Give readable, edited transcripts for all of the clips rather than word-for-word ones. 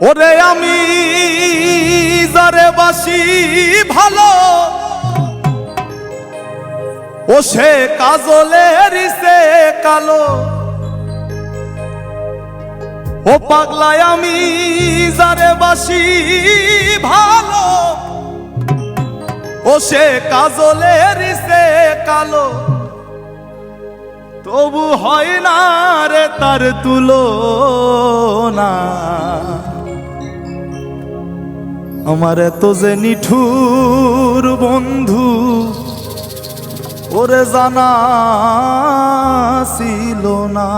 ওরে আমি যারে বাসি ভালো, ও সে কাজলের সে কালো। ও পাগলায় আমি যারে বাসি ভালো, ও সে কাজলের সে কালো। তবু হয় না রে তার তুলনা। আমার এত যে নিঠুর বন্ধু ওরে জানা ছিল না।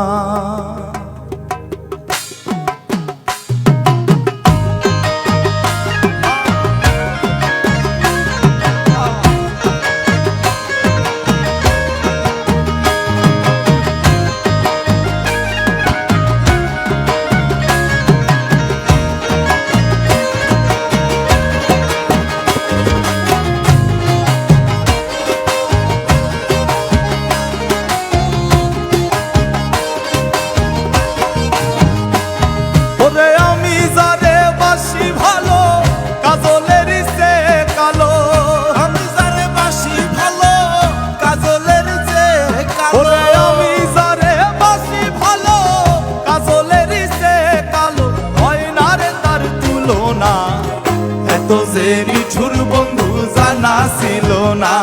এত যে নিঠুর বন্ধু জানা ছিল না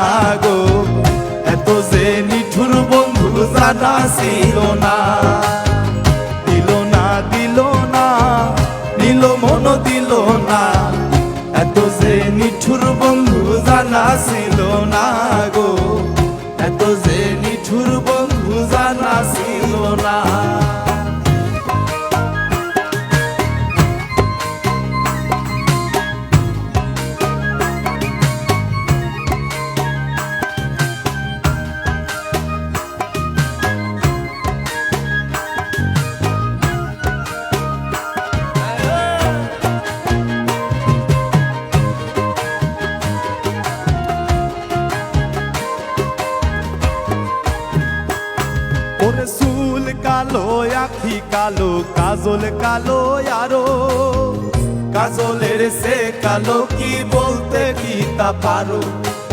গো, এত যে নিঠুর বন্ধু জানা ছিল না। দিল না দিল না নিল মন দিল না, এত যে নিঠুর বন্ধু জানা ছিল না গো, এত যে নিঠুর বন্ধু জানা ছিল না। ওরে চুল কালো আখি কালো কাজল কালো আরো, কাজলের সে কালো কি বলতে কি তা পারো।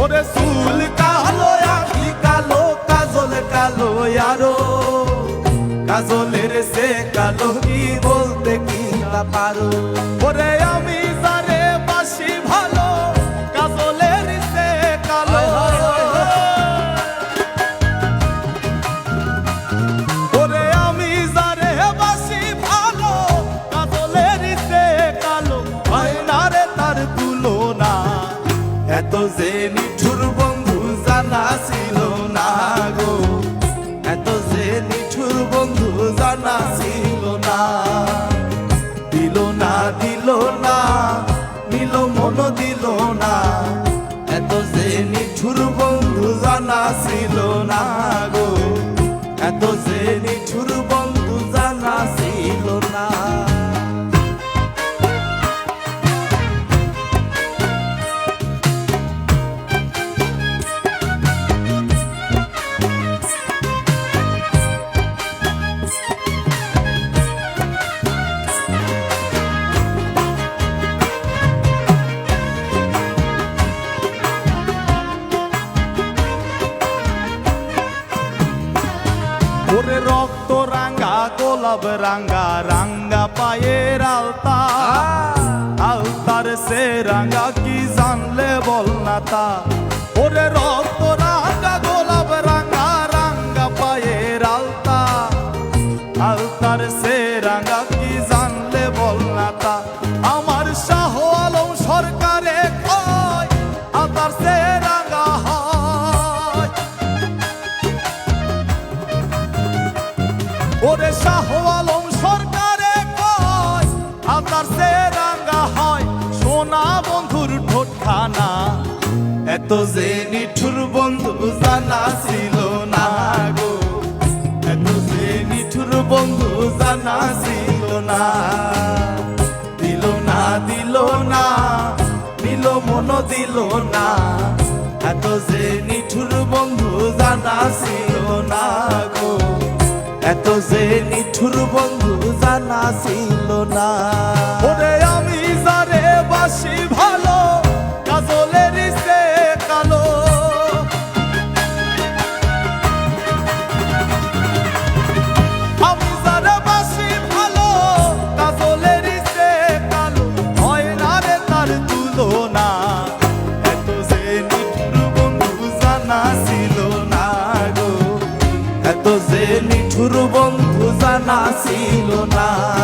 ওরে চুল কালো আখি কালো কাজল কালো আরো, কাজলের সে কালো কি বলতে কি তা পারো। ওরে আমি যারে বাসি ভালো, কাজলের সে কালো। এত যে নিঠুর বন্ধু জানা ছিল না গো, এত যে নিঠুর বন্ধু জানা ছিল না। দিল না দিল না নিল মন দিল না, এত যে নিঠুর বন্ধু জানা ছিল না গো, এত যে নিঠুর বন্ধু জানা ছিল না। ওরে রক্ত রাঙ্গা গোলাপ রাঙ্গা রাঙ্গা পায়ের আলতা, আলতার সে রাঙ্গা কি জানলে বল না তা। ওরে রক্ত রাঙ্গা গোলাপ রাঙ্গা রাঙ্গা পায়ের আলতা, আলতার সে রাঙ্গা কি জানলে বল না তা। আমার শাহ আলম সরকারে কয় আলতার সে রাঙ্গা হয়। ওরে শাহ আলম সরকারে কয় আলতার সে রাঙ্গা হয়। সোনা বন্ধুর ঠোঁটখানা এত যে নিঠুর বন্ধু জানা ছিল না গো, এত যে নিঠুর বন্ধু জানা ছিল না। দিল না দিল না নিল মন দিল না, এত যে নিঠুর বন্ধু জানা ছিল না গো, এত যে নিঠুর বন্ধু জানা ছিল না। ছিল না।